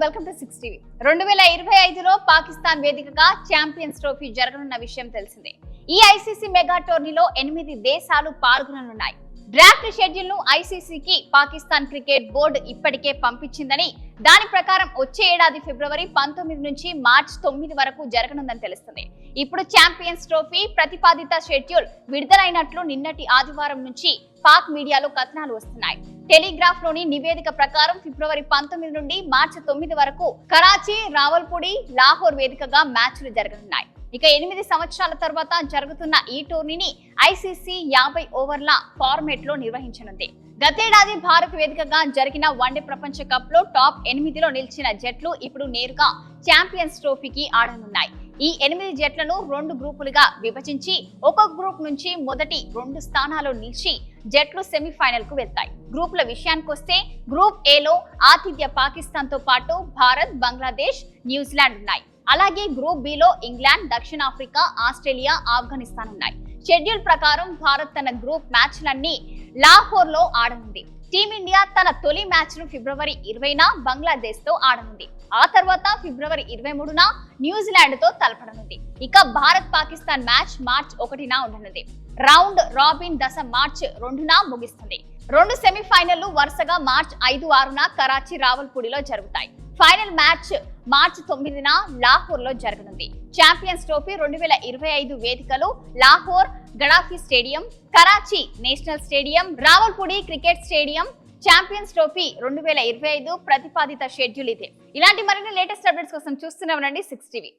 Welcome to 6 TV 2025లో Pakistan వేదికగా champions trophy జరగనున్న విషయం తెలిసిందే. ఈ ఐసీసీ మెగా టోర్నీలో 8 దేశాలు పాల్గొననున్నాయి. డ్రాఫ్ట్ షెడ్యూల్ ను ఐసీసీకి పాకిస్తాన్ క్రికెట్ బోర్డు ఇప్పటికే పంపించిందని, దాని ప్రకారం వచ్చే ఏడాది ఫిబ్రవరి 19 నుంచి మార్చి 9 వరకు జరగనుందని తెలుస్తుంది. ఇప్పుడు ఛాంపియన్స్ ట్రోఫీ ప్రతిపాదిత షెడ్యూల్ విడుదలైనట్లు నిన్నటి ఆదివారం నుంచి పాక్ మీడియాలో కథనాలు వస్తున్నాయి. టెలిగ్రాఫ్ లోని నివేదిక ప్రకారం ఫిబ్రవరి 19 నుండి మార్చి 9 వరకు కరాచీ, రావల్పూడి, లాహోర్ వేదికగా మ్యాచ్లు జరగనున్నాయి. ఇక 8 సంవత్సరాల తర్వాత జరుగుతున్న ఈ టోర్నీని ఐసీసీ 50 ఓవర్ల ఫార్మేట్ లో నిర్వహించనుంది. గతేడాది భారత్ వేదికగా జరిగిన వన్డే ప్రపంచ కప్ లో టాప్ 8లో నిలిచిన జట్లు ఇప్పుడు నేరుగా ఛాంపియన్స్ ట్రోఫీకి ఆడనున్నాయి. ఈ 8 జట్లను 2 గ్రూపులుగా విభజించి ఒక్కొక్క గ్రూప్ నుంచి మొదటి 2 స్థానాల్లో నిలిచి జట్లు సెమీఫైనల్ కు వెళ్తాయి. గ్రూపుల విషయానికొస్తే గ్రూప్ ఏ లో ఆతిథ్య పాకిస్తాన్ తో పాటు భారత్, బంగ్లాదేశ్, న్యూజిలాండ్ ఉన్నాయి. అలాగే గ్రూప్ బి లో ఇంగ్లాండ్, దక్షిణాఫ్రికా, ఆస్ట్రేలియా, ఆఫ్ఘనిస్తాన్ ఉన్నాయి. షెడ్యూల్ ప్రకారం భారత్ తన గ్రూప్ మ్యాచ్లన్నీ లాహోర్ లో ఆడనుంది. టీమిండియా తన తొలి మ్యాచ్ ను ఫిబ్రవరి 20న బంగ్లాదేశ్ తో ఆడనుంది. ఆ తర్వాత ఫిబ్రవరి 23న న్యూజిలాండ్ తో తలపడనుంది. ఇక భారత్ పాకిస్తాన్ మ్యాచ్ మార్చి 1న ఉండనుంది. రౌండ్ రాబిన్ దశ మార్చి 2న ముగిస్తుంది. 2 సెమీఫైనళ్లు వరుసగా మార్చి 5, 6న కరాచీ, రావల్పూడిలో జరుగుతాయి. ఫైనల్ మ్యాచ్ మార్చి 9న లాహోర్ లో జరగనుంది. ఛాంపియన్స్ ట్రోఫీ 2025 వేదికలు Lahore Gaddafi stadium, Karachi national stadium, Rawalpindi cricket stadium. Champions trophy 2025 ప్రతిపాదిత షెడ్యూల్ ఇదే. ఇలాంటి మరిన్ని లేటెస్ట్ అప్డేట్స్ కోసం చూస్తూనే ఉండండి 6 టీవీ.